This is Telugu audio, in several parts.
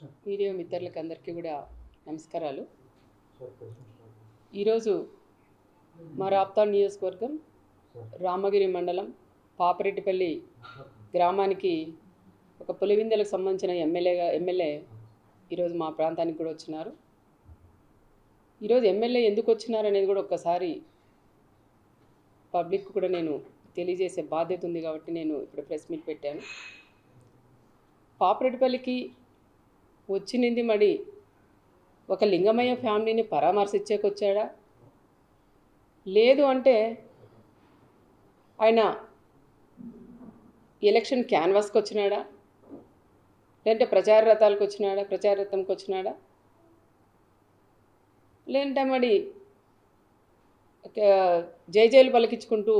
వీడియో మిత్రులకు అందరికీ కూడా నమస్కారాలు. ఈరోజు మా రాప్తాడ్ నియోజకవర్గం రామగిరి మండలం పాపిరెడ్డిపల్లి గ్రామానికి ఒక పులివెందులకు సంబంధించిన ఎమ్మెల్యే ఈరోజు మా ప్రాంతానికి కూడా వచ్చినారు. ఈరోజు ఎమ్మెల్యే ఎందుకు వచ్చినారు అనేది కూడా ఒక్కసారి పబ్లిక్ కూడా నేను తెలియజేసే బాధ్యత ఉంది కాబట్టి నేను ఇప్పుడు ప్రెస్ మీట్ పెట్టాను. పాపిరెడ్డిపల్లికి వచ్చింది మరి ఒక లింగమయ్య ఫ్యామిలీని పరామర్శించేకొచ్చాడా, లేదు అంటే ఆయన ఎలక్షన్ క్యాన్వాస్కి వచ్చినాడా, లేదంటే ప్రచార రథంకి వచ్చినాడా, లేదంటే మరి జైలు పలికించుకుంటూ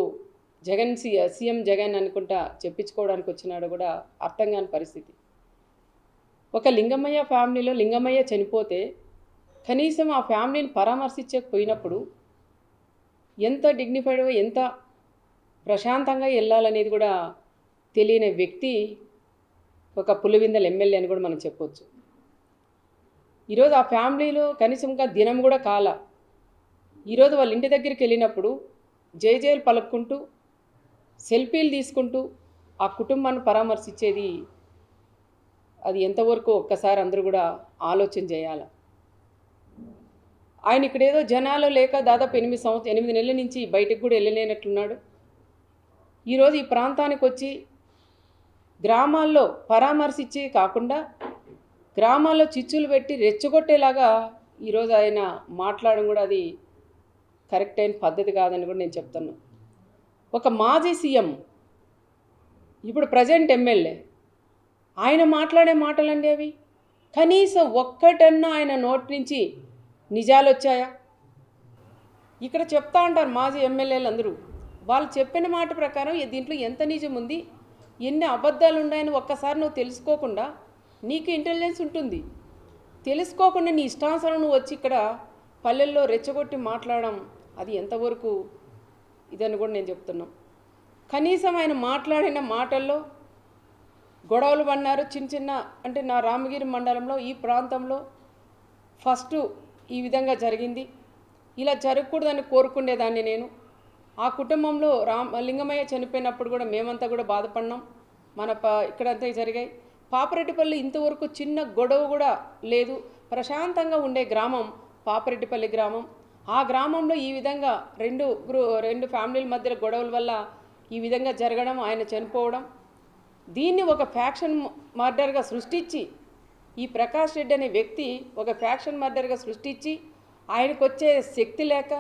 సీఎం జగన్ అనుకుంటా చెప్పించుకోవడానికి వచ్చినాడు కూడా అర్థం కాని పరిస్థితి. ఒక లింగమయ్య ఫ్యామిలీలో లింగమయ్య చనిపోతే కనీసం ఆ ఫ్యామిలీని పరామర్శించకపోయినప్పుడు ఎంత డిగ్నిఫైడ్గా ఎంత ప్రశాంతంగా వెళ్ళాలనేది కూడా తెలియని వ్యక్తి ఒక పులివెందుల ఎమ్మెల్యే అని కూడా మనం చెప్పొచ్చు. ఈరోజు ఆ ఫ్యామిలీలో కనీసంగా దినం కూడా కాల ఈరోజు వాళ్ళ ఇంటి దగ్గరికి వెళ్ళినప్పుడు జైలు పలుక్కుంటూ సెల్ఫీలు తీసుకుంటూ ఆ కుటుంబాన్ని పరామర్శించేది అది ఎంతవరకు ఒక్కసారి అందరూ కూడా ఆలోచన చేయాలి. ఆయన ఇక్కడేదో జనాలు లేక దాదాపు 8 నెలల నుంచి బయటకు కూడా వెళ్ళలేనట్లున్నాడు. ఈరోజు ఈ ప్రాంతానికి వచ్చి గ్రామాల్లో పరామర్శించి కాకుండా గ్రామాల్లో చిచ్చులు పెట్టి రెచ్చగొట్టేలాగా ఈరోజు ఆయన మాట్లాడడం కూడా అది కరెక్ట్ అయిన పద్ధతి కాదని కూడా నేను చెప్తున్నాను. ఒక మాజీ సీఎం ఇప్పుడు ప్రజెంట్ ఎమ్మెల్యే ఆయన మాట్లాడే మాటలండి అవి. కనీసం ఒక్కటన్నా ఆయన నోటి నుంచి నిజాలు వచ్చాయా? ఇక్కడ చెప్తా ఉంటారు మాజీ ఎమ్మెల్యేలు అందరూ, వాళ్ళు చెప్పిన మాట ప్రకారం దీంట్లో ఎంత నిజం ఉంది, ఎన్ని అబద్ధాలు ఉన్నాయని ఒక్కసారి నువ్వు తెలుసుకోకుండా, నీకు ఇంటెలిజెన్స్ ఉంటుంది, తెలుసుకోకుండా నీ ఇష్టానుసారం నువ్వు వచ్చి ఇక్కడ పల్లెల్లో రెచ్చగొట్టి మాట్లాడడం అది ఎంతవరకు ఇదని కూడా నేను చెప్తున్నాను. కనీసం ఆయన మాట్లాడిన మాటల్లో గొడవలు పడినారు చిన్న అంటే నా రామగిరి మండలంలో ఈ ప్రాంతంలో ఫస్ట్ ఈ విధంగా జరిగింది. ఇలా జరగకూడదని కోరుకునేదాన్ని నేను. ఆ కుటుంబంలో లింగమయ్య చనిపోయినప్పుడు కూడా మేమంతా కూడా బాధపడినాం. ఇక్కడంతా జరిగాయి. పాపిరెడ్డిపల్లి ఇంతవరకు చిన్న గొడవ కూడా లేదు, ప్రశాంతంగా ఉండే గ్రామం పాపిరెడ్డిపల్లి గ్రామం. ఆ గ్రామంలో ఈ విధంగా రెండు ఫ్యామిలీల మధ్య గొడవల వల్ల ఈ విధంగా జరగడం, ఆయన చనిపోవడం, దీన్ని ఒక ఫ్యాక్షన్ మర్డర్గా సృష్టించి ఈ ప్రకాష్ రెడ్డి అనే వ్యక్తి ఒక ఫ్యాక్షన్ మర్డర్గా సృష్టించి ఆయనకు వచ్చే శక్తి లేక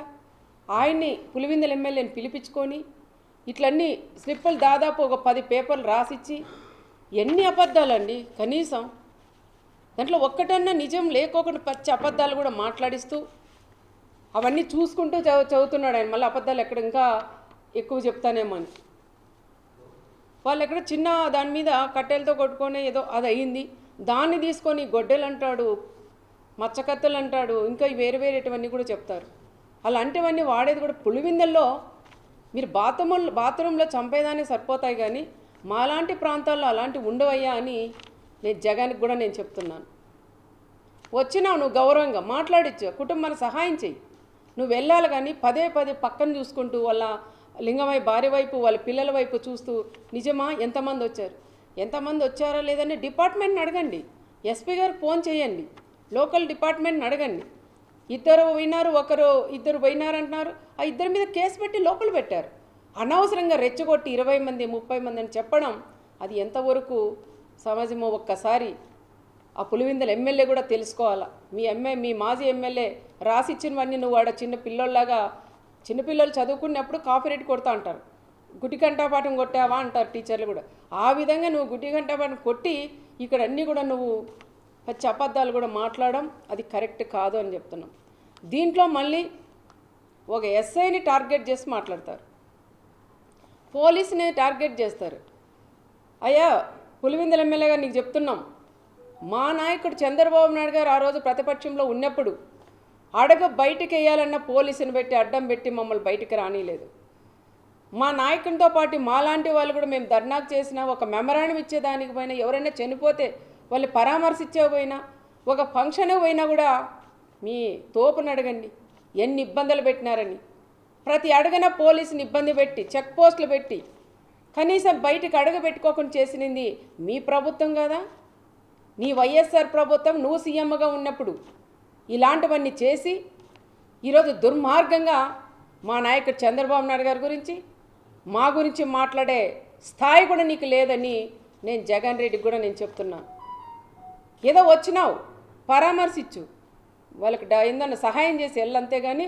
ఆయన్ని పులివెందుల ఎమ్మెల్యేని పిలిపించుకొని ఇట్లన్నీ స్లిప్పులు దాదాపు ఒక 10 పేపర్లు రాసిచ్చి ఎన్ని అబద్ధాలండి. కనీసం దాంట్లో ఒక్కటన్నా నిజం లేకోకుండా పచ్చి అబద్ధాలు కూడా మాట్లాడిస్తూ అవన్నీ చూసుకుంటూ చదువుతున్నాడు ఆయన. మళ్ళీ అబద్ధాలు ఎక్కడ ఇంకా ఎక్కువ చెప్తానేమో అని. వాళ్ళు ఎక్కడ చిన్న దాని మీద కట్టెలతో కొట్టుకొని ఏదో అది అయ్యింది, దాన్ని తీసుకొని గొడ్డెలు అంటాడు, మచ్చకత్తెలు అంటాడు, ఇంకా వేరేటివన్నీ కూడా చెప్తారు. అలాంటివన్నీ వాడేది కూడా పులివెందుల్లో. మీరు బాత్రూంలో చంపేదానికి సరిపోతాయి కానీ మాలాంటి ప్రాంతాల్లో అలాంటివి ఉండవయ్యా అని నేను జగన్కి కూడా నేను చెప్తున్నాను. వచ్చినావు నువ్వు గౌరవంగా మాట్లాడించు, కుటుంబానికి సహాయం చెయ్యి. నువ్వు వెళ్ళాలి కానీ పదే పక్కన చూసుకుంటూ వాళ్ళ లింగమయ్య భార్య వైపు వాళ్ళ పిల్లల వైపు చూస్తూ నిజమా ఎంతమంది వచ్చారో లేదని డిపార్ట్మెంట్ని అడగండి, ఎస్పీ గారికి ఫోన్ చేయండి, లోకల్ డిపార్ట్మెంట్ని అడగండి. ఇద్దరు పోయినారంటున్నారు, ఆ ఇద్దరి మీద కేసు పెట్టి లోపల పెట్టారు. అనవసరంగా రెచ్చగొట్టి 20 మంది 30 మంది అని చెప్పడం అది ఎంతవరకు సమాజమో ఒక్కసారి ఆ పులివెందుల ఎమ్మెల్యే కూడా తెలుసుకోవాలా. మీ మాజీ ఎమ్మెల్యే రాసిచ్చినవన్నీ నువ్వు ఆడ చిన్నపిల్లలు చదువుకున్నప్పుడు కాపీరైట్ కొడతా అంటారు, గుడ్డిగంటాపాఠం కొట్టావా అంటారు టీచర్లు కూడా. ఆ విధంగా నువ్వు గుడ్డిగంటాపాఠం కొట్టి ఇక్కడ అన్నీ కూడా నువ్వు పచ్చి అబద్ధాలు కూడా మాట్లాడడం అది కరెక్ట్ కాదు అని చెప్తున్నాం. దీంట్లో మళ్ళీ ఒక ఎస్ఐని టార్గెట్ చేసి మాట్లాడతారు, పోలీసుని టార్గెట్ చేస్తారు. అయ్యా పులివెందుల ఎమ్మెల్యే గారు నీకు చెప్తున్నాం, మా నాయకుడు చంద్రబాబు నాయుడు గారు ఆ రోజు ప్రతిపక్షంలో ఉన్నప్పుడు బయటికి వేయాలన్న పోలీసుని పెట్టి అడ్డం పెట్టి మమ్మల్ని బయటికి రానిలేదు. మా నాయకునితో పాటు మాలాంటి వాళ్ళు కూడా మేము ధర్నాకు చేసిన ఒక మెమరాండం ఇచ్చేదానికి పైన ఎవరైనా చనిపోతే వాళ్ళు పరామర్శించే పోయినా ఒక ఫంక్షన్ పోయినా కూడా మీ తోపుని అడగండి ఎన్ని ఇబ్బందులు పెట్టినారని. ప్రతి అడుగున పోలీసుని ఇబ్బంది పెట్టి చెక్ పోస్టులు పెట్టి కనీసం బయటకు అడుగు పెట్టుకోకుండా చేసినది మీ ప్రభుత్వం కదా. నీ వైఎస్ఆర్ ప్రభుత్వం నువ్వు సీఎంగా ఉన్నప్పుడు ఇలాంటివన్నీ చేసి ఈరోజు దుర్మార్గంగా మా నాయకుడు చంద్రబాబు నాయుడు గారి గురించి మా గురించి మాట్లాడే స్థాయి కూడా నీకు లేదని నేను జగన్ రెడ్డికి కూడా నేను చెప్తున్నా. ఏదో వచ్చినావు పరామర్శించు, వాళ్ళకి ఏందన్నా సహాయం చేసి వెళ్ళంతే కానీ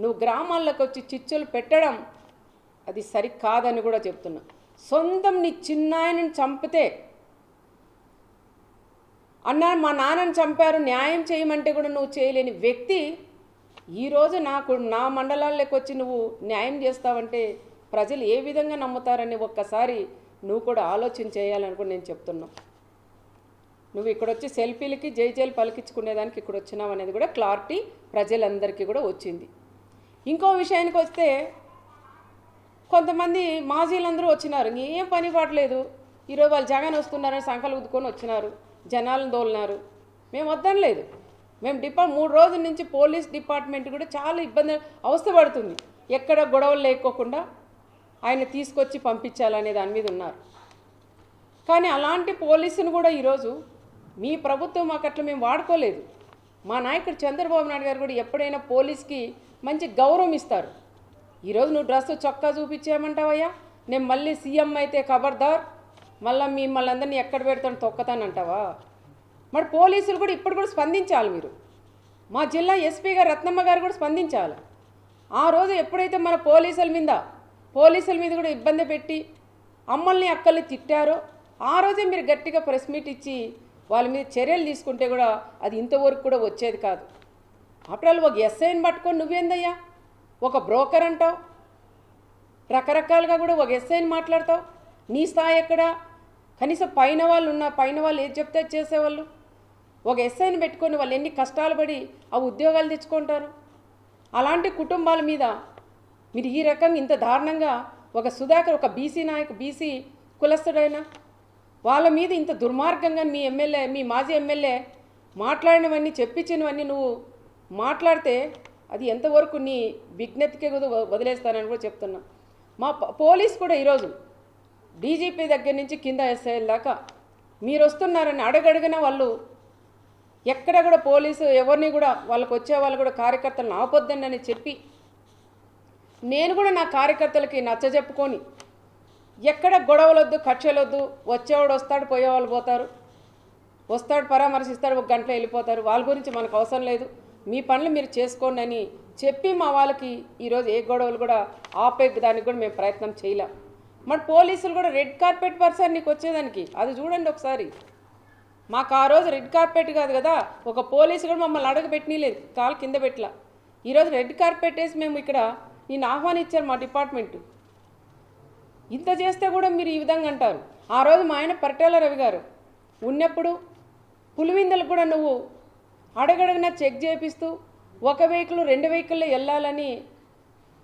నువ్వు గ్రామాల్లోకి వచ్చి చిచ్చులు పెట్టడం అది సరికాదని కూడా చెప్తున్నా. సొంతం నీ చిన్నాయనని చంపితే అన్నా మా నాన్నని చంపారు న్యాయం చేయమంటే కూడా నువ్వు చేయలేని వ్యక్తి ఈరోజు నా మండలాల్లోకి వచ్చి నువ్వు న్యాయం చేస్తావంటే ప్రజలు ఏ విధంగా నమ్ముతారని ఒక్కసారి నువ్వు కూడా ఆలోచన చేయాలని కూడా నేను చెప్తున్నా. నువ్వు ఇక్కడ వచ్చి సెల్ఫీలకి జైలు పలికించుకునేదానికి ఇక్కడ వచ్చినావు అనేది కూడా క్లారిటీ ప్రజలందరికీ కూడా వచ్చింది. ఇంకో విషయానికి వస్తే కొంతమంది మాజీలందరూ వచ్చినారు, ఏం పని పాటలేదు, ఈరోజు వాళ్ళు జగన్ వస్తున్నారని సంకలు ఉద్దుకొని వచ్చినారు, జనాలను దోలినారు. మేము వద్దనలేదు. మేము 3 రోజుల నుంచి పోలీస్ డిపార్ట్మెంట్ కూడా చాలా ఇబ్బంది అవస్థపడుతుంది. ఎక్కడ గొడవలు లేకోకుండా ఆయన తీసుకొచ్చి పంపించాలనే దాని మీద ఉన్నారు. కానీ అలాంటి పోలీసును కూడా ఈరోజు మీ ప్రభుత్వం మాకు అట్లా మేము వాడుకోలేదు. మా నాయకుడు చంద్రబాబు నాయుడు గారు కూడా ఎప్పుడైనా పోలీస్కి మంచి గౌరవం ఇస్తారు. ఈరోజు నువ్వు డ్రెస్ చొక్కా చూపించేయమంటావయ్యా, నేను మళ్ళీ సీఎం అయితే ఖబర్దార్ మళ్ళీ మిమ్మల్ని అందరినీ ఎక్కడ పెడతాను తొక్కతానంటావా? మరి పోలీసులు కూడా ఇప్పుడు కూడా స్పందించాలి. మీరు మా జిల్లా ఎస్పీ గారు రత్నమ్మ గారు కూడా స్పందించాలి. ఆ రోజు ఎప్పుడైతే మన పోలీసుల మీద కూడా ఇబ్బంది పెట్టి అమ్మల్ని అక్కల్ని తిట్టారో ఆ రోజే మీరు గట్టిగా ప్రెస్ మీట్ ఇచ్చి వాళ్ళ మీద చర్యలు తీసుకుంటే కూడా అది ఇంతవరకు కూడా వచ్చేది కాదు. అప్పుడు ఒక ఎస్ఐని పట్టుకొని నువ్వేందయ్యా ఒక బ్రోకర్ అంటావు, రకరకాలుగా కూడా ఒక ఎస్ఐని మాట్లాడతావు. నీ స్థాయి ఎక్కడా? కనీసం పైన వాళ్ళు ఏది చెప్తే చేసేవాళ్ళు. ఒక ఎస్ఐని పెట్టుకొని వాళ్ళు ఎన్ని కష్టాలు పడి ఆ ఉద్యోగాలు తెచ్చుకుంటారు. అలాంటి కుటుంబాల మీద మీరు ఈ రకంగా ఇంత దారుణంగా ఒక సుధాకర్ ఒక బీసీ కులస్తుడైన వాళ్ళ మీద ఇంత దుర్మార్గంగా మీ మాజీ ఎమ్మెల్యే మాట్లాడినవన్నీ చెప్పించినవన్నీ నువ్వు మాట్లాడితే అది ఎంతవరకు నీ విజ్ఞతకే వదిలేస్తానని కూడా చెప్తున్నా. మా పోలీస్ కూడా ఈరోజు డీజీపీ దగ్గర నుంచి కింద ఎస్ఐల దాకా మీరు వస్తున్నారని అడగడిగిన వాళ్ళు ఎక్కడ కూడా పోలీసు ఎవరిని కూడా వాళ్ళకు వచ్చే వాళ్ళు కూడా కార్యకర్తలను ఆపొద్దని అని చెప్పి నేను కూడా నా కార్యకర్తలకి నచ్చజెప్పుకొని ఎక్కడ గొడవలొద్దు కక్షలొద్దు, వచ్చేవాడు వస్తాడు పోయేవాళ్ళు పోతారు, వస్తాడు పరామర్శిస్తాడు 1 గంటలో వెళ్ళిపోతారు, వాళ్ళ గురించి మనకు అవసరం లేదు, మీ పనులు మీరు చేసుకోండి అని చెప్పి మా వాళ్ళకి ఈరోజు ఏ గొడవలు కూడా ఆపే దానికి కూడా మేము ప్రయత్నం చేయలేం. మరి పోలీసులు కూడా రెడ్ కార్పెట్ పర్సన్ నీకు వచ్చేదానికి అది చూడండి ఒకసారి. మాకు ఆ రోజు రెడ్ కార్పెట్ కాదు కదా, ఒక పోలీసు కూడా మమ్మల్ని అడగబెట్టనీలేదు, కాలు కింద పెట్టలా. ఈరోజు రెడ్ కార్పెట్ వేసి మేము ఇక్కడ నేను ఆహ్వానించారు మా డిపార్ట్మెంట్. ఇంత చేస్తే కూడా మీరు ఈ విధంగా అంటారు. ఆ రోజు మా ఆయన పరిటాల రవి గారు ఉన్నప్పుడు పులివిందలకు కూడా నువ్వు అడగడగిన చెక్ చేపిస్తూ 1 వెహికల్ 2 వెహికల్లో వెళ్ళాలని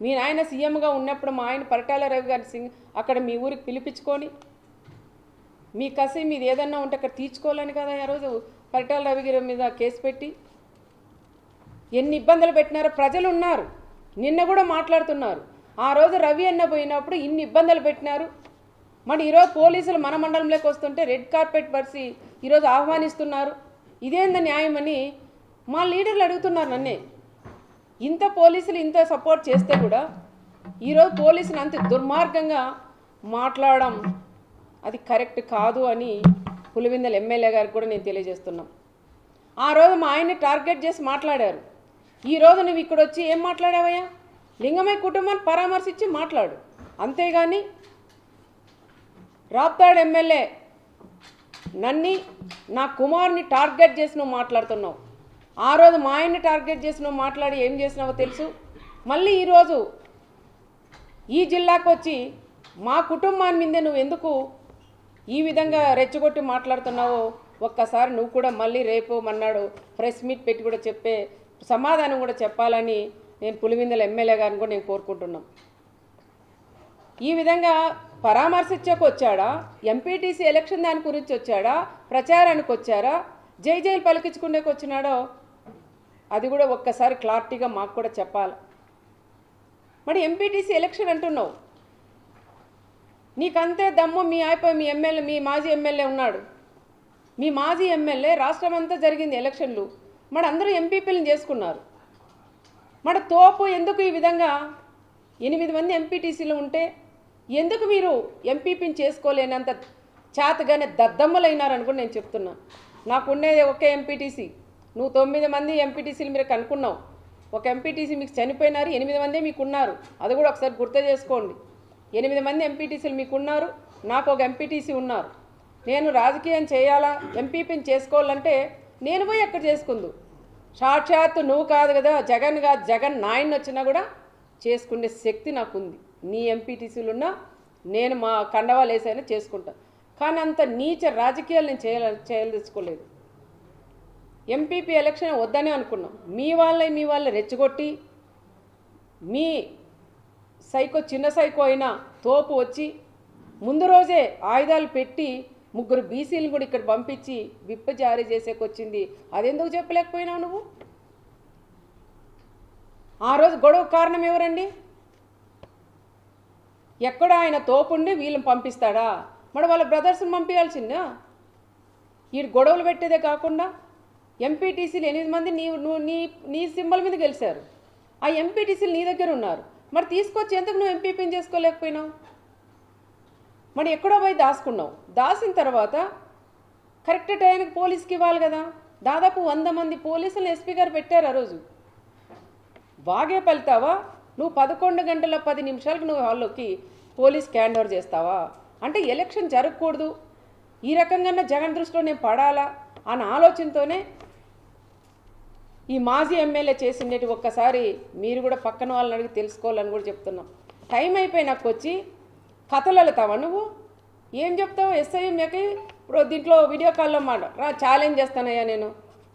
మీ నాయన సీఎంగా ఉన్నప్పుడు మా ఆయన పరిటాల రవి గారి అక్కడ మీ ఊరికి పిలిపించుకొని మీ కసి మీది ఏదన్నా ఉంటే అక్కడ తీర్చుకోవాలని కదా ఆ రోజు పరిటాల రవి గారి మీద కేసు పెట్టి ఎన్ని ఇబ్బందులు పెట్టినారో ప్రజలు ఉన్నారు. నిన్న కూడా మాట్లాడుతున్నారు. ఆ రోజు రవి అన్న పోయినప్పుడు ఇన్ని ఇబ్బందులు పెట్టినారు. మరి ఈరోజు పోలీసులు మన మండలంలోకి వస్తుంటే రెడ్ కార్పెట్ పరిచి ఈరోజు ఆహ్వానిస్తున్నారు. ఇదేంద న్యాయమని మా లీడర్లు అడుగుతున్నారు నన్నే. ఇంత పోలీసులు ఇంత సపోర్ట్ చేస్తే కూడా ఈరోజు పోలీసులు అంత దుర్మార్గంగా మాట్లాడడం అది కరెక్ట్ కాదు అని పులివెందుల ఎమ్మెల్యే గారికి కూడా నేను తెలియజేస్తున్నాం. ఆ రోజు మా ఆయన్ని టార్గెట్ చేసి మాట్లాడారు. ఈరోజు నువ్వు ఇక్కడ వచ్చి ఏం మాట్లాడావయ్యా? లింగమయ్య కుటుంబాన్ని పరామర్శించి మాట్లాడు, అంతేగాని రాప్తాడు ఎమ్మెల్యే నన్ని నా కుమార్ని టార్గెట్ చేసి నువ్వు మాట్లాడుతున్నావు. ఆ రోజు మా ఆయన్ని టార్గెట్ చేసి నువ్వు మాట్లాడి ఏం చేసినావో తెలుసు. మళ్ళీ ఈరోజు ఈ జిల్లాకు వచ్చి మా కుటుంబాన్ని మీదే నువ్వు ఎందుకు ఈ విధంగా రెచ్చగొట్టి మాట్లాడుతున్నావో ఒక్కసారి నువ్వు కూడా మళ్ళీ రేపు మన్నాడు ప్రెస్ మీట్ పెట్టి కూడా చెప్పే సమాధానం కూడా చెప్పాలని నేను పులివెందుల ఎమ్మెల్యే గారిని కూడా నేను కోరుకుంటున్నాం. ఈ విధంగా పరామర్శించకు వచ్చాడా, ఎంపీటీసీ ఎలక్షన్ దాని గురించి వచ్చాడా, ప్రచారానికి వచ్చారా, జై జైలు పలికించుకునేకి వచ్చినాడో అది కూడా ఒక్కసారి క్లారిటీగా మాకు కూడా చెప్పాలి. మరి ఎంపీటీసీ ఎలక్షన్ అంటున్నావు, నీకంతే దమ్ము మీ అయిపోయి మీ ఎమ్మెల్యే, మీ మాజీ ఎమ్మెల్యే ఉన్నాడు, మీ మాజీ ఎమ్మెల్యే రాష్ట్రం అంతా జరిగింది ఎలక్షన్లు, మరి అందరూ ఎంపీపీలను చేసుకున్నారు. మరి తోపు ఎందుకు ఈ విధంగా 8 మంది ఎంపీటీసీలు ఉంటే ఎందుకు మీరు ఎంపీపీని చేసుకోలేనంత చేతగానే దద్దమ్మలైనారని కూడా నేను చెప్తున్నా. నాకు ఉండేది ఒకే ఎంపీటీసీ, నువ్వు 9 మంది ఎంపీటీసీలు మీరు కనుక్కున్నావు, ఒక ఎంపీటీసీ మీకు చనిపోయినారు, 8 మందే మీకు ఉన్నారు. అది కూడా ఒకసారి గుర్తు చేసుకోండి. 8 మంది ఎంపీటీసీలు మీకు ఉన్నారు, నాకు ఒక ఎంపీటీసీ ఉన్నారు. నేను రాజకీయం చేయాలా, ఎంపీపీని చేసుకోవాలంటే నేను పోయి ఎక్కడ చేసుకుందు, సాక్షాత్తు నువ్వు కాదు కదా, జగన్ కాదు, జగన్ నాయన వచ్చినా కూడా చేసుకునే శక్తి నాకుంది. నీ ఎంపీటీసీలు ఉన్నా నేను మా కండవాలు వేసైనా చేసుకుంటా. కానీ అంత నీచ రాజకీయాలు నేను చేయదలుచుకోలేదు. ఎంపీపీ ఎలక్షన్ వద్దనే అనుకున్నాం. మీ వాళ్ళే రెచ్చగొట్టి మీ సైకో చిన్న సైకో అయినా తోపు వచ్చి ముందు రోజే ఆయుధాలు పెట్టి 3 బీసీలను కూడా ఇక్కడ పంపించి విప్ జారీ చేసేకొచ్చింది. అదెందుకు చెప్పలేకపోయినావు నువ్వు? ఆ రోజు గొడవ కారణం ఎవరండి? ఎక్కడ ఆయన తోపుండి వీళ్ళని పంపిస్తాడా? మరి వాళ్ళ బ్రదర్స్ని పంపించాల్సిందా? ఈ గొడవలు పెట్టేదే కాకుండా ఎంపీటీసీలు 8 మంది నీ సింబల్ మీద గెలిచారు. ఆ ఎంపీటీసీలు నీ దగ్గర ఉన్నారు. మరి తీసుకొచ్చి ఎందుకు నువ్వు ఎంపీపీని చేసుకోలేకపోయినావు? మరి ఎక్కడో పోయి దాచుకున్నావు. దాచిన తర్వాత కరెక్ట్ టైంకి పోలీస్కి ఇవ్వాలి కదా. దాదాపు 100 మంది పోలీసులను ఎస్పీ గారు పెట్టారు ఆ రోజు. బాగే పలుతావా నువ్వు? 11 గంటల 10 నిమిషాలకు నువ్వు హాల్లోకి పోలీస్కి హ్యాండ్ ఓవర్ చేస్తావా? అంటే ఎలక్షన్ జరగకూడదు, ఈ రకంగా జగన్ దృష్టిలో నేను పడాలా అన్న ఆలోచనతోనే ఈ మాజీ ఎమ్మెల్యే చేసిండేటి. ఒక్కసారి మీరు కూడా పక్కన వాళ్ళని అడిగి తెలుసుకోవాలని కూడా చెప్తున్నాం. టైం అయిపోయి నాకు వచ్చి కథలు వెళ్తావా నువ్వు? ఏం చెప్తావు? ఎస్ఐఎంకి ఇప్పుడు దీంట్లో వీడియో కాల్లో ఛాలెంజ్ చేస్తానయ్యా నేను.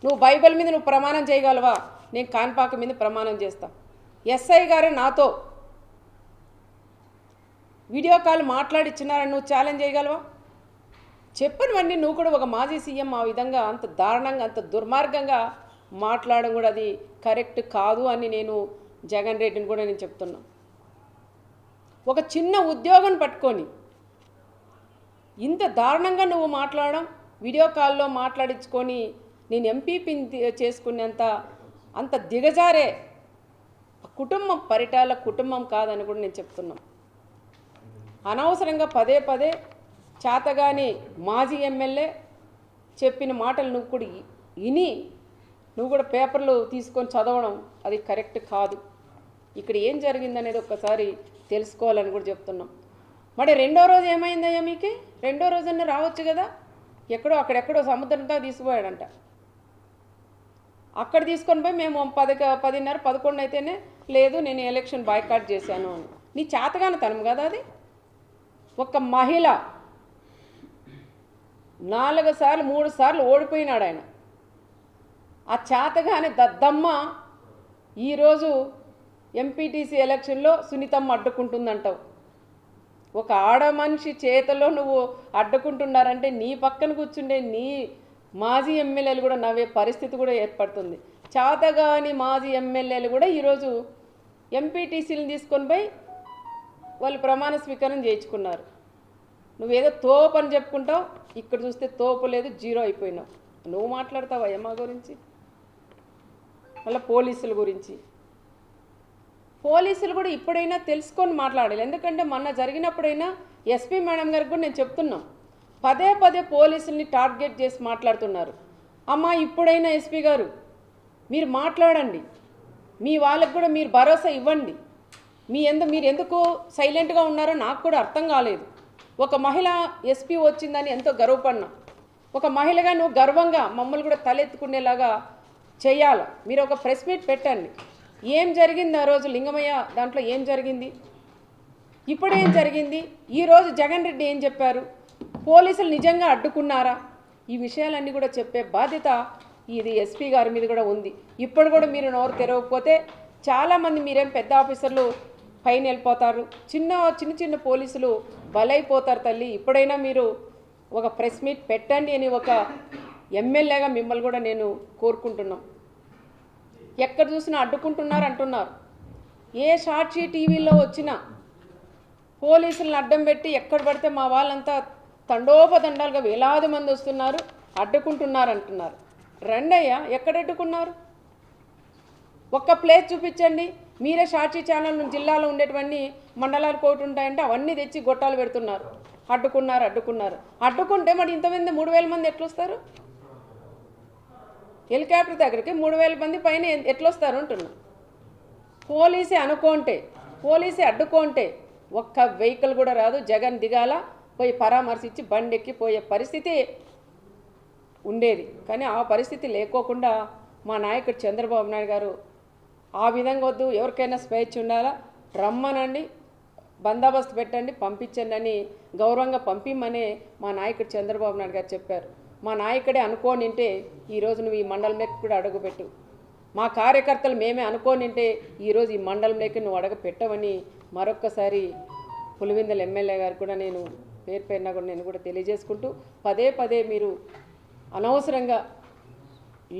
నువ్వు బైబిల్ మీద నువ్వు ప్రమాణం చేయగలవా? నేను కాన్పాక మీద ప్రమాణం చేస్తా. ఎస్ఐ గారు నాతో వీడియో కాల్ మాట్లాడిచ్చినారని నువ్వు ఛాలెంజ్ చేయగలవా? చెప్పనివన్నీ నువ్వు కూడా ఒక మాజీ సీఎం ఆ విధంగా అంత దారుణంగా అంత దుర్మార్గంగా మాట్లాడడం కూడా అది కరెక్ట్ కాదు అని నేను జగన్ రెడ్డిని కూడా నేను చెప్తున్నా. ఒక చిన్న ఉద్యోగం పట్టుకొని ఇంత దారుణంగా నువ్వు మాట్లాడడం, వీడియో కాల్లో మాట్లాడించుకొని నేను ఎంపీపీని చేసుకునేంత అంత దిగజారే కుటుంబం, పరిటాల కుటుంబం కాదని కూడా నేను చెప్తున్నా. అనవసరంగా పదే చేతగాని మాజీ ఎమ్మెల్యే చెప్పిన మాటలు నువ్వు కూడా విని నువ్వు కూడా పేపర్లు తీసుకొని చదవడం అది కరెక్ట్ కాదు. ఇక్కడ ఏం జరిగిందనేది ఒక్కసారి తెలుసుకోవాలని కూడా చెప్తున్నాం. మరి రెండో రోజు ఏమైందయ్యా మీకు? రెండో రోజన్నా రావచ్చు కదా. అక్కడెక్కడో సముద్రంతో తీసుకుపోయాడంట. అక్కడ తీసుకొని పోయి మేము 10:30, 11 అయితేనే లేదు నేను ఎలక్షన్ బాయ్కాట్ చేశాను అని. నీ చేతగానితనం కదా అది. ఒక మహిళ 4 సార్లు 3 సార్లు ఓడిపోయినాడు ఆయన. ఆ చేతగానే దద్దమ్మ ఈరోజు ఎంపీటీసీ ఎలక్షన్లో సునీతమ్మ అడ్డుకుంటుందంటావు. ఒక ఆడ మనిషి చేతలో నువ్వు అడ్డుకుంటున్నారంటే నీ పక్కన కూర్చుండే నీ మాజీ ఎమ్మెల్యేలు కూడా నవ్వే పరిస్థితి కూడా ఏర్పడుతుంది. చేతగాని మాజీ ఎమ్మెల్యేలు కూడా ఈరోజు ఎంపీటీసీలను తీసుకొని పోయి వాళ్ళు ప్రమాణ స్వీకారం చేయించుకున్నారు. నువ్వేదో తోపు అని చెప్పుకుంటావు, ఇక్కడ చూస్తే తోపు లేదు, జీరో అయిపోయినావు. నువ్వు మాట్లాడతావా మా గురించి? మళ్ళీ పోలీసుల గురించి. పోలీసులు కూడా ఇప్పుడైనా తెలుసుకొని మాట్లాడాలి. ఎందుకంటే మొన్న జరిగినప్పుడైనా ఎస్పీ మేడం గారికి కూడా నేను చెప్తున్నాం, పదే పోలీసుల్ని టార్గెట్ చేసి మాట్లాడుతున్నారు. అమ్మా ఇప్పుడైనా ఎస్పీ గారు మీరు మాట్లాడండి, మీ వాళ్ళకు కూడా మీరు భరోసా ఇవ్వండి. మీరు ఎందుకు సైలెంట్గా ఉన్నారో నాకు కూడా అర్థం కాలేదు. ఒక మహిళ ఎస్పీ వచ్చిందని ఎంతో గర్వపడినా, ఒక మహిళగా నువ్వు గర్వంగా మమ్మల్ని కూడా తలెత్తుకునేలాగా చేయాలి. మీరు ఒక ప్రెస్ మీట్ పెట్టండి. ఏం జరిగింది ఆ రోజు లింగమయ్య దాంట్లో ఏం జరిగింది, ఇప్పుడు ఏం జరిగింది, ఈరోజు జగన్ రెడ్డి ఏం చెప్పారు, పోలీసులు నిజంగా అడ్డుకున్నారా, ఈ విషయాలన్నీ కూడా చెప్పే బాధ్యత ఇది ఎస్పీ గారి మీద కూడా ఉంది. ఇప్పుడు కూడా మీరు నోరు తెరవకపోతే చాలామంది మీరేం పెద్ద ఆఫీసర్లు పైన వెళ్ళిపోతారు, చిన్న పోలీసులు బలైపోతారు తల్లి. ఇప్పుడైనా మీరు ఒక ప్రెస్ మీట్ పెట్టండి అని ఒక ఎమ్మెల్యేగా మిమ్మల్ని కూడా నేను కోరుకుంటున్నాం. ఎక్కడ చూసినా అడ్డుకుంటున్నారు అంటున్నారు. ఏ సాక్షి టీవీలో వచ్చినా పోలీసులను అడ్డం పెట్టి ఎక్కడ పడితే మా వాళ్ళంతా తండోపతండాలుగా వేలాది మంది వస్తున్నారు, అడ్డుకుంటున్నారు అంటున్నారు. రండయ్యా, ఎక్కడ అడ్డుకున్నారు? ఒక్క ప్లేస్ చూపించండి. మీరే సాక్షి ఛానల్ జిల్లాలో ఉండేటివన్నీ మండలాలు కోటి ఉంటాయంటే అవన్నీ తెచ్చి గొట్టాలు పెడుతున్నారు. అడ్డుకున్నారు. అడ్డుకుంటే మరి ఇంతమంది 3000 మంది ఎట్లొస్తారు? హెలికాప్టర్ దగ్గరికి 3000 మంది పైన ఎట్లొస్తారు అంటున్నా. పోలీసే అడ్డుకుంటే ఒక్క వెహికల్ కూడా రాదు. జగన్ దిగాల, పోయి పరామర్శించి బండెక్కి పోయే పరిస్థితి ఉండేది. కానీ ఆ పరిస్థితి లేకోకుండా మా నాయకుడు చంద్రబాబు నాయుడు గారు ఆ విధంగా వద్దు, ఎవరికైనా స్వేచ్ఛ ఉండాలా, రమ్మనండి, బందోబస్తు పెట్టండి, పంపించండి అని గౌరవంగా పంపిమ్మనే మా నాయకుడు చంద్రబాబు నాయుడు గారు చెప్పారు. మా నాయకుడే అనుకోనింటే ఈరోజు నువ్వు ఈ మండలంలోకి కూడా అడుగుపెట్టు. మా కార్యకర్తలు మేమే అనుకోనింటే ఈరోజు ఈ మండలంలోకి నువ్వు అడుగు పెట్టవని మరొక్కసారి పులివెందుల ఎమ్మెల్యే గారు కూడా నేను పేరున కూడా నేను కూడా తెలియజేసుకుంటూ, పదే మీరు అనవసరంగా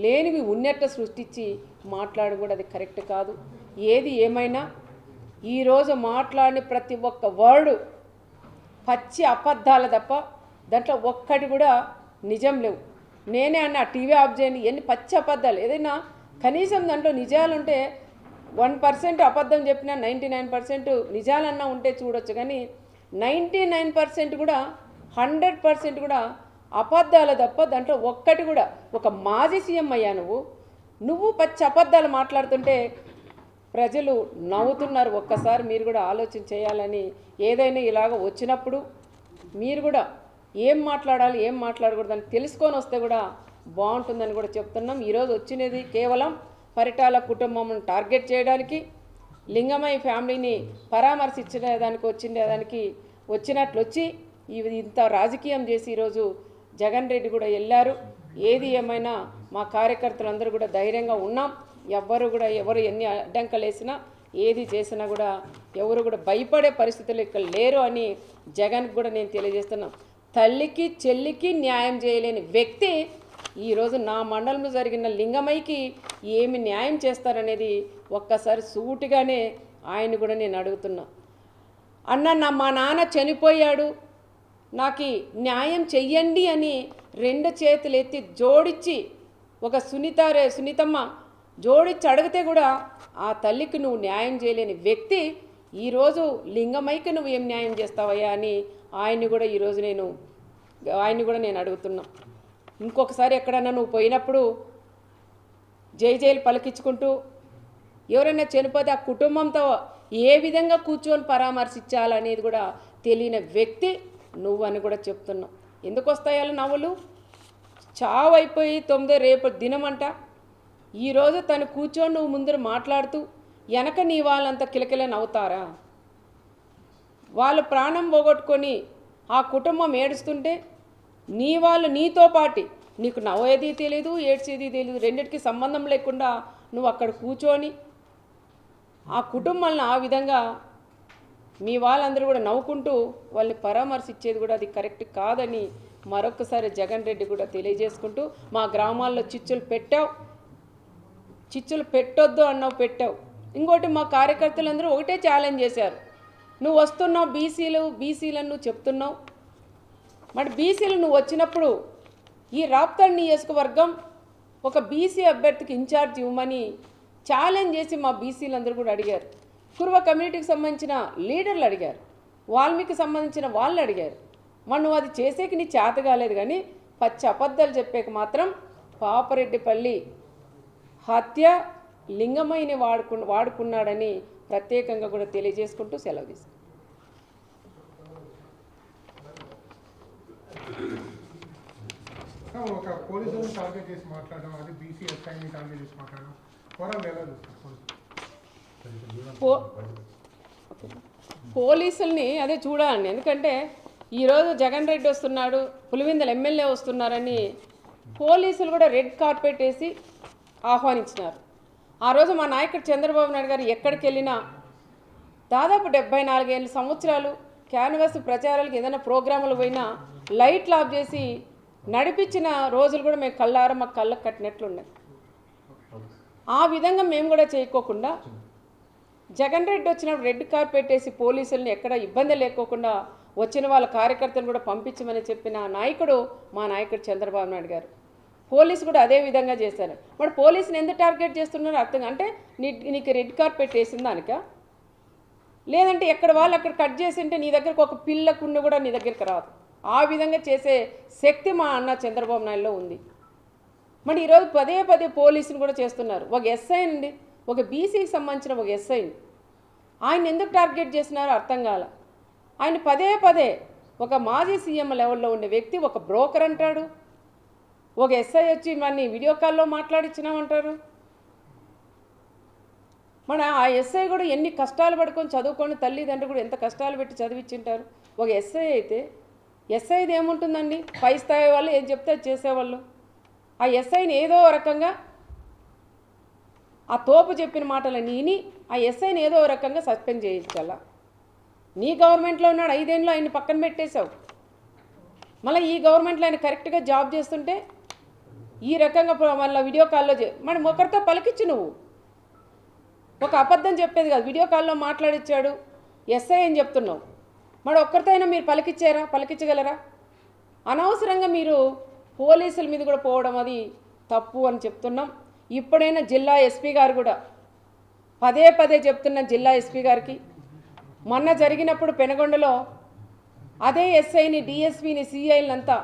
లేనివి ఉన్నట్టు సృష్టించి మాట్లాడడం కూడా అది కరెక్ట్ కాదు. ఏది ఏమైనా ఈరోజు మాట్లాడిన ప్రతి ఒక్క వర్డు పచ్చి అబద్ధాలు తప్ప దాంట్లో ఒక్కటి కూడా నిజం లేవు. నేనే అన్న టీవీ ఆఫ్ చేయండి, ఎన్ని పచ్చి అబద్ధాలు. ఏదైనా కనీసం దాంట్లో నిజాలుంటే 1% అబద్ధం చెప్పినా 99% నిజాలన్నా ఉంటే చూడొచ్చు. కానీ 99% కూడా 100% కూడా అబద్ధాలు తప్ప దాంట్లో ఒక్కటి కూడా. ఒక మాజీ సీఎం అయ్యా నువ్వు పచ్చి అబద్ధాలు మాట్లాడుతుంటే ప్రజలు నవ్వుతున్నారు. ఒక్కసారి మీరు కూడా ఆలోచన చేయాలని, ఏదైనా ఇలాగ వచ్చినప్పుడు మీరు కూడా ఏం మాట్లాడాలి ఏం మాట్లాడకూడదని తెలుసుకొని వస్తే కూడా బాగుంటుందని కూడా చెప్తున్నాం. ఈరోజు వచ్చినది కేవలం పరిటాల కుటుంబం టార్గెట్ చేయడానికి, లింగమయ్య ఫ్యామిలీని పరామర్శించడానికి వచ్చినట్లు వచ్చి ఇంత రాజకీయం చేసి ఈరోజు జగన్ రెడ్డి కూడా వెళ్ళారు. ఏది ఏమైనా మా కార్యకర్తలందరూ కూడా ధైర్యంగా ఉన్నాం. ఎవరు ఎన్ని అడ్డంకలు వేసినా ఏది చేసినా కూడా ఎవరు కూడా భయపడే పరిస్థితులు ఇక్కడ లేరు అని జగన్కి కూడా నేను తెలియజేస్తున్నాను. తల్లికి చెల్లికి న్యాయం చేయలేని వ్యక్తి ఈరోజు నా మండలంలో జరిగిన లింగమయ్యకి ఏమి న్యాయం చేస్తారనేది ఒక్కసారి సూటిగానే ఆయన కూడా నేను అడుగుతున్నా. అన్న మా నాన్న చనిపోయాడు, నాకు న్యాయం చెయ్యండి అని 2 చేతులు ఎత్తి జోడించి ఒక సునీతమ్మ జోడించి అడిగితే కూడా ఆ తల్లికి నువ్వు న్యాయం చేయలేని వ్యక్తి ఈరోజు లింగమయ్యకి నువ్వు ఏం న్యాయం చేస్తావయ్యా అని ఆయన్ని కూడా నేను అడుగుతున్నా. ఇంకొకసారి ఎక్కడన్నా నువ్వు పోయినప్పుడు జైలు పలికించుకుంటూ ఎవరైనా చనిపోతే ఆ కుటుంబంతో ఏ విధంగా కూర్చొని పరామర్శించాలనేది కూడా తెలియని వ్యక్తి నువ్వు అని కూడా చెప్తున్నావు. ఎందుకు వస్తాయాలు నవ్వులు? చావు అయిపోయి 9 రేపు దినమంట. ఈరోజు తను కూర్చొని నువ్వు ముందర మాట్లాడుతూ వెనక నీ వాళ్ళంతా కిలకిల నవ్వుతారా? వాళ్ళు ప్రాణం పోగొట్టుకొని ఆ కుటుంబం ఏడుస్తుంటే నీ వాళ్ళు నీతో పాటి నీకు నవ్వేది తెలియదు, ఏడ్చేది తెలియదు, రెండింటికి సంబంధం లేకుండా నువ్వు అక్కడ కూర్చొని ఆ కుటుంబాలను ఆ విధంగా మీ వాళ్ళందరూ కూడా నవ్వుకుంటూ వాళ్ళని పరామర్శించేది కూడా అది కరెక్ట్ కాదని మరొకసారి జగన్ రెడ్డి కూడా తెలియజేసుకుంటూ, మా గ్రామాల్లో చిచ్చులు పెట్టొద్దు అన్నావు, పెట్టావు. ఇంకోటి మా కార్యకర్తలందరూ ఒకటే ఛాలెంజ్ చేశారు. నువ్వు వస్తున్నావు బీసీలను నువ్వు చెప్తున్నావు. మరి బీసీలు నువ్వు వచ్చినప్పుడు ఈ రాప్తాడు నియోజకవర్గం ఒక బీసీ అభ్యర్థికి ఇన్ఛార్జ్ ఇవ్వమని ఛాలెంజ్ చేసి మా బీసీలందరూ కూడా అడిగారు. కురువ కమ్యూనిటీకి సంబంధించిన లీడర్లు అడిగారు, వాల్మీకి సంబంధించిన వాళ్ళు అడిగారు. మరి నువ్వు అది చేసేకి నీ చేత కాలేదు. కానీ పచ్చి అబద్ధాలు చెప్పేక మాత్రం పాపరెడ్డిపల్లి హత్య లింగమయ్యని వాడుకున్నాడని ప్రత్యేకంగా కూడా తెలియజేసుకుంటూ సెలవు తీసుకుంటాను. ఒక పోలీసులను టార్గెట్ చేసి మాట్లాడడం, అది బీసీ ఎస్ఐని టార్గెట్ చేసి మాట్లాడడం పోరాలు ఎలా చూస్తారు? పోలీసుల్ని అదే చూడాలండి. ఎందుకంటే ఈరోజు జగన్ రెడ్డి వస్తున్నాడు, పులివెందుల ఎమ్మెల్యే వస్తున్నారని పోలీసులు కూడా రెడ్ కార్పెట్ వేసి ఆహ్వానించినారు. ఆ రోజు మా నాయకుడు చంద్రబాబు నాయుడు గారు ఎక్కడికి వెళ్ళినా దాదాపు 74 సంవత్సరాలు క్యాన్వాస్ ప్రచారాలకు ఏదైనా ప్రోగ్రాములు పోయినా లైట్లు ఆఫ్ చేసి నడిపించిన రోజులు కూడా మేము కళ్ళారా మాకు కళ్ళకు కట్టినట్లున్నాయి. ఆ విధంగా మేము కూడా చేయకోకుండా జగన్ రెడ్డి వచ్చినప్పుడు రెడ్ కార్పెట్ వేసి పోలీసుల్ని ఎక్కడ ఇబ్బంది లేకోకుండా వచ్చిన వాళ్ళ కార్యకర్తలు కూడా పంపించమని చెప్పిన నాయకుడు మా నాయకుడు చంద్రబాబు నాయుడు గారు. పోలీసు కూడా అదే విధంగా చేశారు. మరి పోలీసుని ఎందుకు టార్గెట్ చేస్తున్నారు అర్థం అంటే నీకు రెడ్ కార్పెట్ వేసిన దానిక, లేదంటే ఎక్కడ వాళ్ళు అక్కడ కట్ చేసి ఉంటే నీ దగ్గరకు ఒక పిల్లకుండా కూడా నీ దగ్గరికి రాదు. ఆ విధంగా చేసే శక్తి మా అన్న చంద్రబాబు నాయుడులో ఉంది. మరి ఈరోజు పదే పదే పోలీసుని కూడా చేస్తున్నారు. ఒక ఎస్ఐ అండి, ఒక బీసీకి సంబంధించిన ఒక ఎస్ఐని ఆయన ఎందుకు టార్గెట్ చేస్తున్నారో అర్థం కాల. ఆయన పదే పదే ఒక మాజీ సీఎం లెవెల్లో ఉండే వ్యక్తి ఒక బ్రోకర్ అంటాడు, ఒక ఎస్ఐ వచ్చి మన వీడియో కాల్లో మాట్లాడించినామంటారు. మన ఆ ఎస్ఐ కూడా ఎన్ని కష్టాలు పడుకొని చదువుకొని తల్లిదండ్రులు కూడా ఎంత కష్టాలు పెట్టి చదివించింటారు. ఒక ఎస్ఐ అయితే ఎస్ఐది ఏముంటుందండి, పై స్థాయి వాళ్ళు ఏం చెప్తే చేసేవాళ్ళు. ఆ ఎస్ఐని ఏదో రకంగా ఆ తోపు చెప్పిన మాటలని విని ఆ ఎస్ఐని ఏదో రకంగా సస్పెండ్ చేయించాల. నీ గవర్నమెంట్లో ఉన్నాడు, 5 ఏళ్ళు ఆయన్ని పక్కన పెట్టేశావు. మళ్ళీ ఈ గవర్నమెంట్లో ఆయన కరెక్ట్గా జాబ్ చేస్తుంటే ఈ రకంగా మళ్ళీ వీడియో కాల్లో మరి ఒకరితో పలికిచ్చు. నువ్వు ఒక అబద్ధం చెప్పేది కాదు, వీడియో కాల్లో మాట్లాడిచ్చాడు ఎస్ఐ అని చెప్తున్నావు. మరి ఒక్కరితో అయినా మీరు పలికించగలరా? అనవసరంగా మీరు పోలీసుల మీద కూడా పోవడం అది తప్పు అని చెప్తున్నాం. ఇప్పుడైనా జిల్లా ఎస్పీ గారు కూడా పదే పదే చెప్తున్న జిల్లా ఎస్పీ గారికి, మొన్న జరిగినప్పుడు పెనగొండలో అదే ఎస్ఐని డిఎస్పీని సిఐలంతా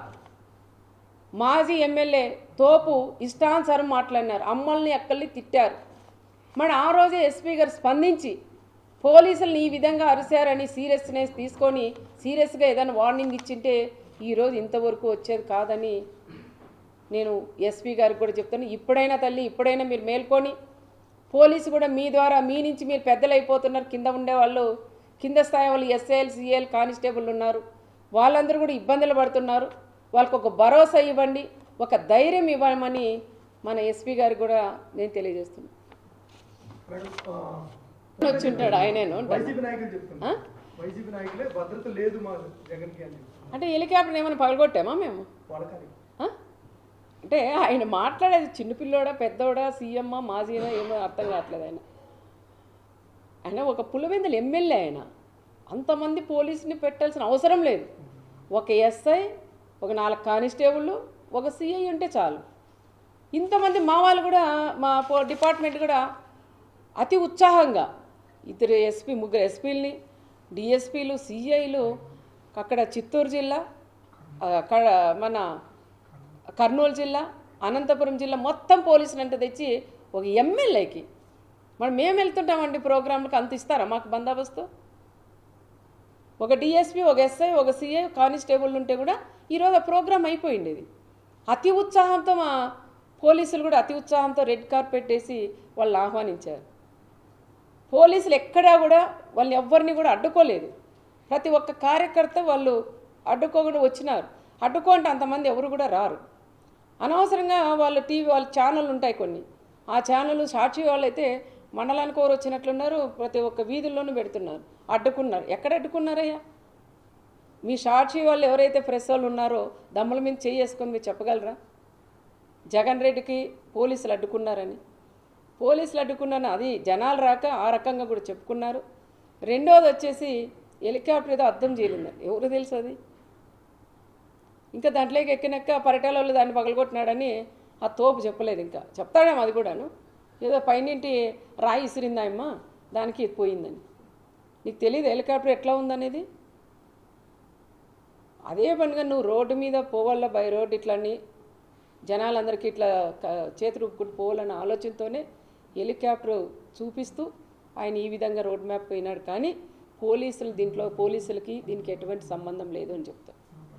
మాజీ ఎమ్మెల్యే తోపు ఇష్టానుసారం మాట్లాడినారు, అమ్మల్ని అక్కల్ని తిట్టారు. మరి ఆ రోజే ఎస్పీ గారు స్పందించి పోలీసులను ఈ విధంగా అరిశారని సీరియస్నెస్ తీసుకొని సీరియస్గా ఏదైనా వార్నింగ్ ఇచ్చింటే ఈరోజు ఇంతవరకు వచ్చేది కాదని నేను ఎస్పీ గారికి కూడా చెప్తాను. ఇప్పుడైనా తల్లి, ఇప్పుడైనా మీరు మేల్కొని పోలీసు కూడా మీ ద్వారా మీ నుంచి మీరు పెద్దలు అయిపోతున్నారు. కింద ఉండేవాళ్ళు, కింద స్థాయి వాళ్ళు ఎస్ఐఎల్ సిఐఎల్ కానిస్టేబుల్ ఉన్నారు, వాళ్ళందరూ కూడా ఇబ్బందులు పడుతున్నారు. వాళ్ళకు ఒక భరోసా ఇవ్వండి, ఒక ధైర్యం ఇవ్వమని మన ఎస్పీ గారికి కూడా నేను తెలియజేస్తున్నాను. వచ్చుంటాడు ఆయనేను అంటే హెలికాప్టర్ ఏమైనా పగలగొట్టామా మేము? అంటే ఆయన మాట్లాడేది చిన్నపిల్లోడా పెద్దోడా సీఎమ్మా మాజీనా ఏమో అర్థం కావట్లేదు. ఆయన ఒక పులివెందుల ఎమ్మెల్యే, ఆయన అంతమంది పోలీసుని పెట్టాల్సిన అవసరం లేదు. ఒక ఎస్ఐ, ఒక 4 కానిస్టేబుళ్ళు, ఒక సిఐ ఉంటే చాలు. ఇంతమంది మా వాళ్ళు కూడా మా డిపార్ట్మెంట్ కూడా అతి ఉత్సాహంగా 2 ఎస్పీ 3 ఎస్పీలని డిఎస్పీలు సిఐలు అక్కడ చిత్తూరు జిల్లా, అక్కడ మన కర్నూలు జిల్లా, అనంతపురం జిల్లా మొత్తం పోలీసులు అంటే తెచ్చి ఒక ఎమ్మెల్యేకి మరి మేము వెళ్తుంటామండి ప్రోగ్రాంలకు, అంత ఇస్తారా మాకు బందోబస్తు? ఒక డిఎస్పీ, ఒక ఎస్ఐ, ఒక సిఐ, కానిస్టేబుల్ ఉంటే కూడా ఈరోజు ఆ ప్రోగ్రాం అయిపోయింది. ఇది అతి ఉత్సాహంతో మా పోలీసులు కూడా అతి ఉత్సాహంతో రెడ్ కార్పెట్ వేసి వాళ్ళు ఆహ్వానించారు. పోలీసులు ఎక్కడా కూడా వాళ్ళని ఎవ్వరిని కూడా అడ్డుకోలేదు. ప్రతి ఒక్క కార్యకర్త వాళ్ళు అడ్డుకోకుండా వచ్చినారు. అడ్డుకోంటే అంతమంది ఎవరు కూడా రారు. అనవసరంగా వాళ్ళ టీవీ వాళ్ళ ఛానళ్ళు ఉంటాయి కొన్ని, ఆ ఛానళ్ళు సాక్షి వాళ్ళైతే మండలానికి ఎవరు వచ్చినట్లున్నారు, ప్రతి ఒక్క వీధుల్లోనూ పెడుతున్నారు. అడ్డుకున్నారు. ఎక్కడ అడ్డుకున్నారయ్యా? మీ సాక్షి వాళ్ళు ఎవరైతే ప్రెస్ వాళ్ళు ఉన్నారో దమ్ముల మీద చేసుకొని మీరు చెప్పగలరా జగన్ రెడ్డికి పోలీసులు అడ్డుకున్నారని? పోలీసులు అడ్డుకున్నారని అది జనాలు రాక ఆ రకంగా కూడా చెప్పుకున్నారు. రెండోది వచ్చేసి హెలికాప్టర్ ఏదో అర్థం చేయలేదు, ఎవరు తెలుసు అది. ఇంకా దాంట్లోకి ఎక్కినాక పరిటాల వాళ్ళు దాన్ని పగలగొట్టినాడని ఆ తోపు చెప్పలేదు. ఇంకా చెప్తాడేమో అది కూడాను, ఏదో పైనింటి రాయి ఇసిరిందాయమ్మా దానికి పోయిందని. నీకు తెలియదు హెలికాప్టర్ ఎట్లా ఉందనేది? అదే పనిగా నువ్వు రోడ్డు మీద పోవాల బై రోడ్ ఇట్లని జనాలందరికీ ఇట్లా చేతులు ఊపుకుంటూ పోవాలన్న ఆలోచనతోనే హెలికాప్టర్ చూపిస్తూ ఆయన ఈ విధంగా రోడ్ మ్యాప్ పోయినాడు. కానీ పోలీసులకి దీనికి ఎటువంటి సంబంధం లేదు అని చెప్తారు.